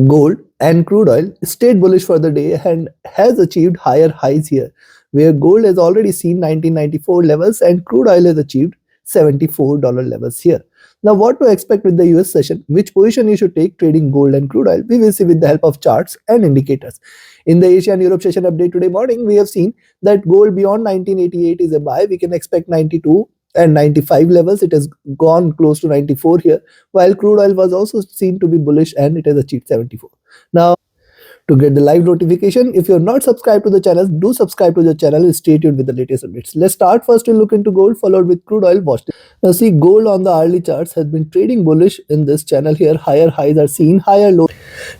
Gold and crude oil stayed bullish for the day and has achieved higher highs here, where gold has already seen 1994 levels and crude oil has achieved $74 levels here. Now, what to expect with the US session? Which position you should take trading gold and crude oil? We will see with the help of charts and indicators. In the Asia and Europe session update today morning, we have seen that gold beyond 1988 is a buy. We can expect 92 and 95 levels. It has gone close to 94 here, while crude oil was also seen to be bullish and it has achieved 74. Now, to get the live notification, if you're not subscribed to the channel, do subscribe to the channel and stay tuned with the latest updates. Let's start first. We'll look into gold, followed with crude oil. Watch this. Now, see, gold on the hourly charts has been trading bullish in this channel here. Higher highs are seen, higher lows.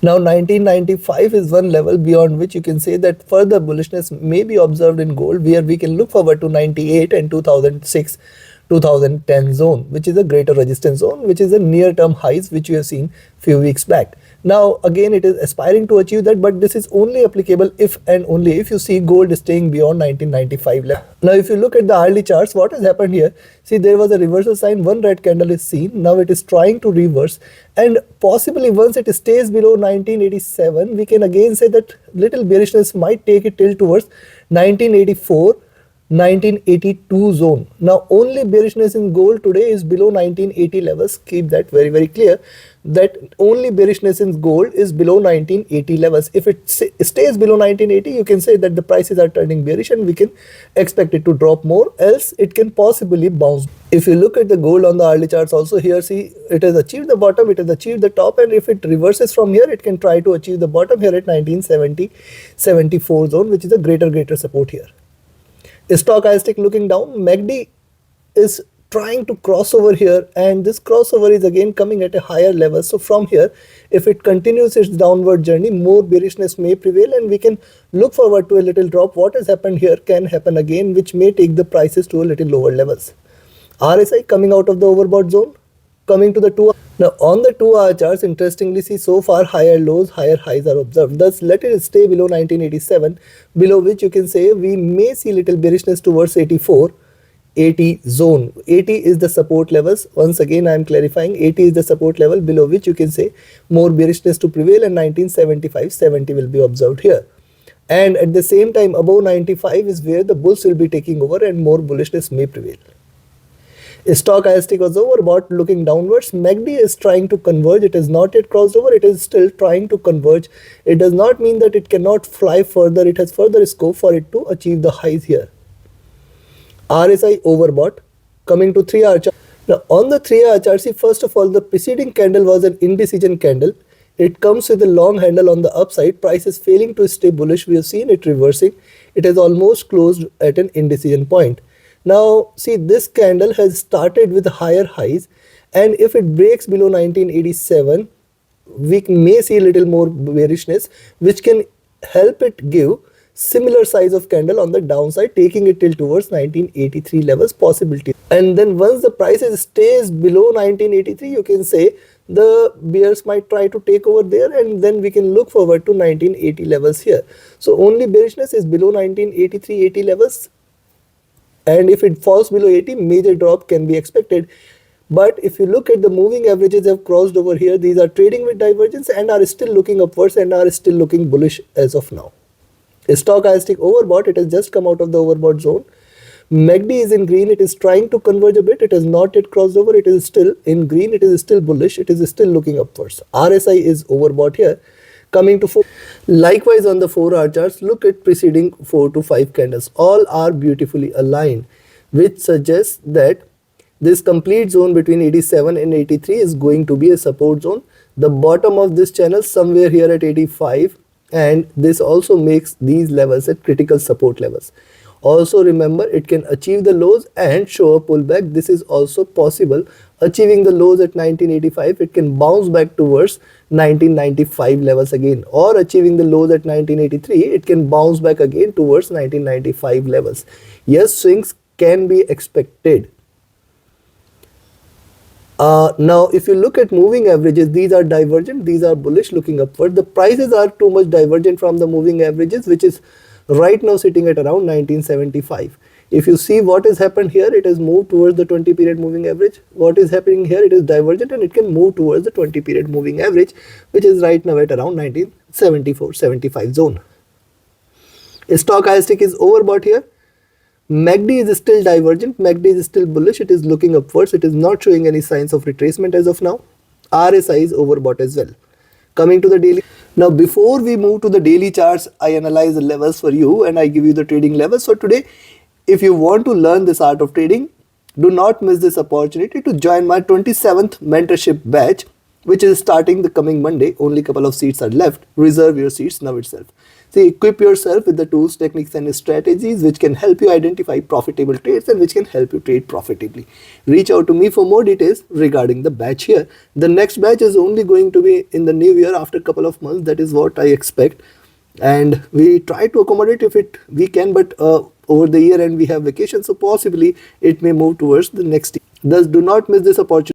Now, 1995 is one level beyond which you can say that further bullishness may be observed in gold, where we can look forward to 98 and 2006 2010 zone, which is a greater resistance zone, which is a near term highs which we have seen few weeks back. Now again, it is aspiring to achieve that, but this is only applicable if and only if you see gold staying beyond 1995 level. Now if you look at the hourly charts, what has happened here? See, there was a reversal sign, one red candle is seen. Now it is trying to reverse, and possibly once it stays below 1987, we can again say that little bearishness might take it till towards 1984 1982 zone. Now only bearishness in gold today is below 1980 levels. Keep that very clear, that only bearishness in gold is below 1980 levels. If it stays below 1980, you can say that the prices are turning bearish and we can expect it to drop more, else it can possibly bounce. If you look at the gold on the hourly charts also, here see, it has achieved the bottom, it has achieved the top, and if it reverses from here, it can try to achieve the bottom here at 1970-74 zone, which is a greater support here. Stochastic looking down, MACD is trying to cross over here, and this crossover is again coming at a higher level. So from here, if it continues its downward journey, more bearishness may prevail and we can look forward to a little drop. What has happened here can happen again, which may take the prices to a little lower levels. RSI coming out of the overbought zone, coming to the 2 hour. Now on the 2 hour charts, interestingly, see, so far higher lows, higher highs are observed. Thus let it stay below 1987, below which you can say we may see little bearishness towards 80 zone. 80 is the support levels. Once again I am clarifying, 80 is the support level below which you can say more bearishness to prevail, and 1975-70 will be observed here. And at the same time, above 95 is where the bulls will be taking over and more bullishness may prevail. Stochastic was overbought, looking downwards. MACD is trying to converge. It has not yet crossed over. It is still trying to converge. It does not mean that it cannot fly further. It has further scope for it to achieve the highs here. RSI overbought, coming to 3 hour chart. Now on the 3 hour chart, see, first of all, the preceding candle was an indecision candle. It comes with a long handle on the upside. Price is failing to stay bullish. We have seen it reversing. It has almost closed at an indecision point. Now see, this candle has started with higher highs, and if it breaks below 1987, we may see a little more bearishness, which can help it give similar size of candle on the downside, taking it till towards 1983 levels possibility. And then once the prices stays below 1983, you can say the bears might try to take over there, and then we can look forward to 1980 levels here. So only bearishness is below 1983-80 levels, and if it falls below 80, major drop can be expected. But if you look at the moving averages have crossed over here, these are trading with divergence and are still looking upwards and are still looking bullish as of now. Stochastic overbought, it has just come out of the overbought zone. MACD is in green, it is trying to converge a bit, it has not yet crossed over, it is still in green, it is still bullish, it is still looking upwards. RSI is overbought here, coming to 4. Likewise on the 4 hour charts, look at preceding 4 to 5 candles, all are beautifully aligned, which suggests that this complete zone between 87 and 83 is going to be a support zone. The bottom of this channel somewhere here at 85, and this also makes these levels at critical support levels. Also remember, it can achieve the lows and show a pullback. This is also possible. Achieving the lows at 1985, it can bounce back towards 1995 levels again, or achieving the lows at 1983, it can bounce back again towards 1995 levels. Yes, swings can be expected. Now if you look at moving averages, these are divergent, these are bullish looking upward. The prices are too much divergent from the moving averages, which is right now sitting at around 1975. If you see what has happened here, it has moved towards the 20 period moving average. What is happening here, it is divergent and it can move towards the 20 period moving average, which is right now at around 1974-75 zone. Stochastic is overbought here. MACD is still divergent, MACD is still bullish, it is looking upwards, it is not showing any signs of retracement as of now. RSI is overbought as well. Coming to the daily. Now before we move to the daily charts, I analyze the levels for you and I give you the trading levels for today. If you want to learn this art of trading, do not miss this opportunity to join my 27th mentorship batch, which is starting the coming Monday. Only couple of seats are left. Reserve your seats now itself. See, equip yourself with the tools, techniques and strategies which can help you identify profitable trades and which can help you trade profitably. Reach out to me for more details regarding the batch here. The next batch is only going to be in the new year after a couple of months. That is what I expect. And we try to accommodate if we can, but over the year and we have vacation, so possibly it may move towards the next year. Thus, do not miss this opportunity.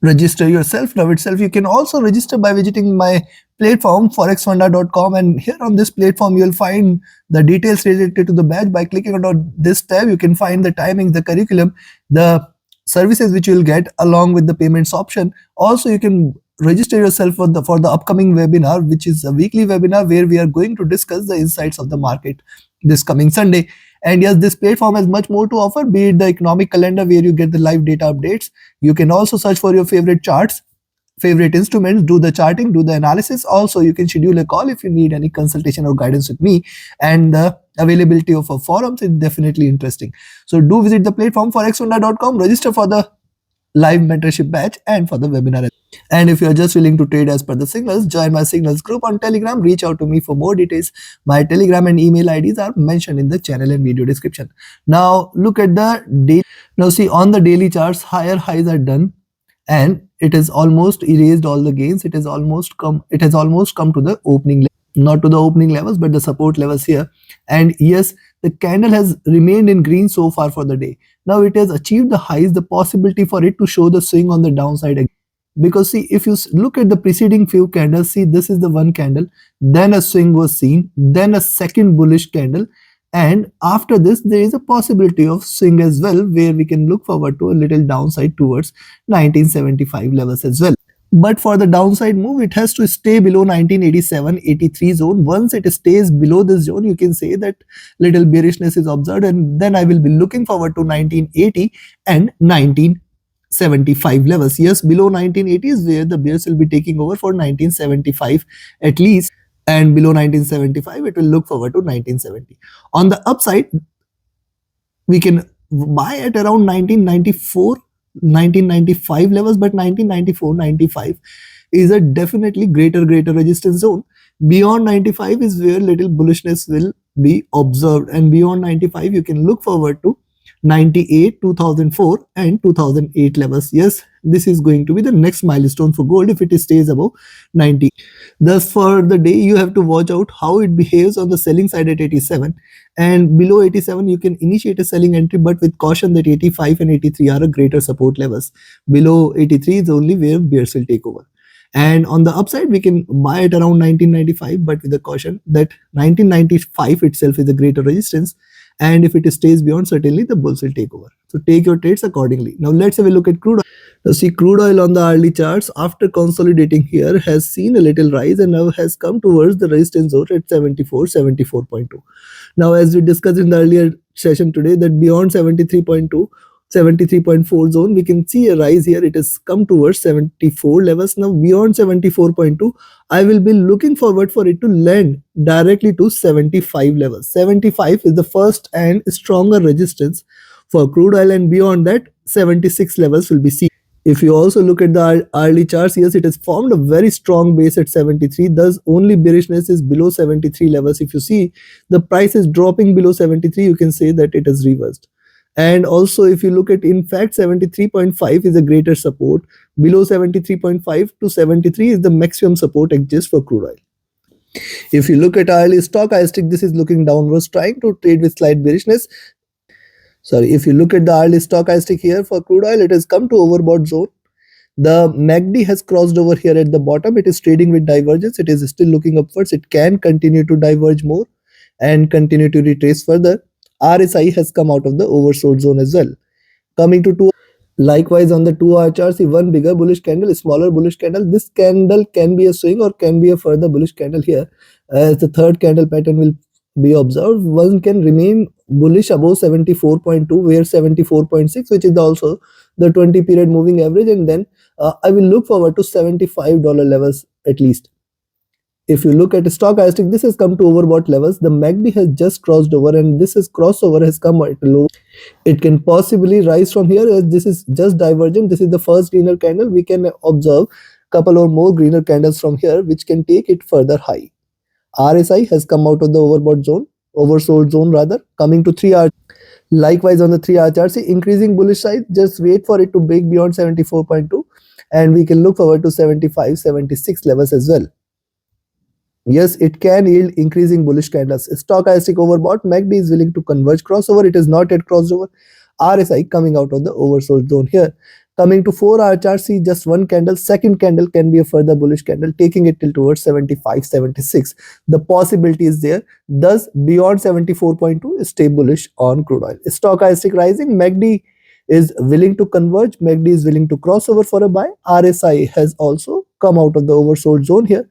Register yourself now itself. You can also register by visiting my platform forexfunda.com, and here on this platform you will find the details related to the batch. By clicking on this tab, you can find the timings, the curriculum, the services which you will get along with the payments option. Also, you can register yourself for the upcoming webinar, which is a weekly webinar where we are going to discuss the insights of the market this coming Sunday. And yes, this platform has much more to offer, be it the economic calendar where you get the live data updates. You can also search for your favorite charts, favorite instruments, do the charting, do the analysis. Also, you can schedule a call if you need any consultation or guidance with me. And the availability of a forums is definitely interesting. So do visit the platform forexfunda.com, register for the live mentorship batch and for the webinar. And if you are just willing to trade as per the signals, join my signals group on Telegram. Reach out to me for more details. My Telegram and email IDs are mentioned in the channel and video description. Now look at the daily. Now see, on the daily charts, higher highs are done and it has almost erased all the gains. It has almost come to the opening, not to the opening levels, but the support levels here. And yes, the candle has remained in green so far for the day. Now it has achieved the highs, the possibility for it to show the swing on the downside again. Because see, if you look at the preceding few candles, see, this is the one candle, then a swing was seen, then a second bullish candle, and after this there is a possibility of swing as well, where we can look forward to a little downside towards 1975 levels as well. But for the downside move, it has to stay below 1987-83 zone. Once it stays below this zone, you can say that little bearishness is observed, and then I will be looking forward to 1980 and 1975 levels. Yes, below 1980 is where the bears will be taking over for 1975 at least, and below 1975 it will look forward to 1970. On the upside, we can buy at around 1995 levels, but 1994-95 is a definitely greater resistance zone. Beyond 95 is where little bullishness will be observed, and beyond 95 you can look forward to 98, 2004 and 2008 levels. Yes, this is going to be the next milestone for gold if it stays above 90. Thus, for the day, you have to watch out how it behaves on the selling side at 87, and below 87 you can initiate a selling entry, but with caution that 85 and 83 are a greater support levels. Below 83 is only where bears will take over. And on the upside, we can buy at around 1995, but with the caution that 1995 itself is a greater resistance, and if it stays beyond, certainly the bulls will take over. So take your trades accordingly. Now let's have a look at crude oil. Now see, crude oil on the hourly charts, after consolidating here, has seen a little rise and now has come towards the resistance zone at 74.2. Now, as we discussed in the earlier session today, that beyond 73.2, 73.4 zone, we can see a rise here. It has come towards 74 levels. Now beyond 74.2, I will be looking forward for it to land directly to 75 levels. 75 is the first and stronger resistance for crude oil, and beyond that 76 levels will be seen. If you also look at the hourly charts, yes, it has formed a very strong base at 73. Thus, only bearishness is below 73 levels. If you see the price is dropping below 73, you can say that it has reversed. And also, if you look at, in fact, 73.5 is a greater support. Below 73.5 to 73 is the maximum support exists for crude oil. If you look at hourly stochastic, this is looking downwards, trying to trade with slight bearishness. Sorry, if you look at the hourly stochastic here for crude oil, it has come to overbought zone. The MACD has crossed over here at the bottom. It is trading with divergence. It is still looking upwards. It can continue to diverge more and continue to retrace further. RSI has come out of the oversold zone as well. Coming to 2, likewise on the 2 hour chart, see one bigger bullish candle, a smaller bullish candle. This candle can be a swing or can be a further bullish candle here, as the third candle pattern will be observed. One can remain bullish above 74.2, where 74.6, which is also the 20 period moving average, and then I will look forward to $75 levels at least. If you look at stochastic, this has come to overbought levels. The MACD has just crossed over, and this is crossover has come at low. It can possibly rise from here, as this is just divergent. This is the first greener candle. We can observe couple or more greener candles from here, which can take it further high. RSI has come out of the overbought zone, oversold zone rather. Coming to 3 hour, likewise on the 3 hour chart, see increasing bullish side. Just wait for it to break beyond 74.2, and we can look forward to 75, 76 levels as well. Yes, it can yield increasing bullish candles. Stochastic overbought, MACD is willing to converge crossover. It is not yet crossed over. RSI coming out of the oversold zone here. Coming to 4 hour chart, see just one candle. Second candle can be a further bullish candle, taking it till towards 75, 76. The possibility is there. Thus, beyond 74.2, stay bullish on crude oil. Stochastic rising, MACD is willing to converge. MACD is willing to cross over for a buy. RSI has also come out of the oversold zone here.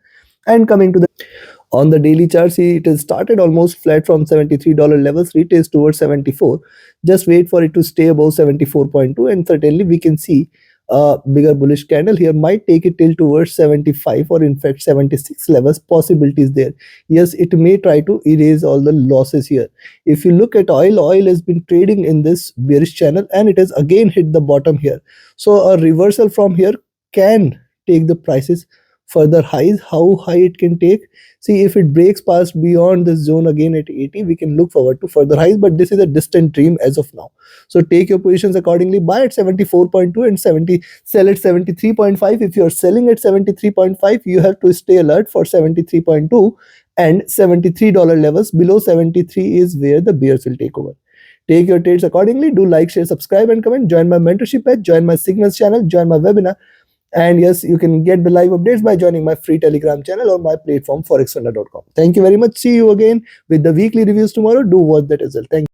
And coming to the on the daily chart, see it has started almost flat from $73 levels, retest towards 74. Just wait for it to stay above 74.2, and certainly we can see a bigger bullish candle here might take it till towards 75 or in fact 76 levels. Possibilities there. Yes, it may try to erase all the losses here. If you look at oil has been trading in this bearish channel, and it has again hit the bottom here. So a reversal from here can take the prices further highs. How high it can take, see if it breaks past beyond this zone again at 80, we can look forward to further highs, but this is a distant dream as of now. So take your positions accordingly. Buy at 74.2 and sell at 73.5. If you are selling at 73.5, you have to stay alert for 73.2 and $73 levels. Below 73 is where the bears will take over. Take your trades accordingly. Do like, share, subscribe and comment. Join my mentorship page, join my signals channel, join my webinar. And yes, you can get the live updates by joining my free Telegram channel or my platform forexfunder.com. Thank you very much. See you again with the weekly reviews tomorrow. Do watch that as well. Thank you.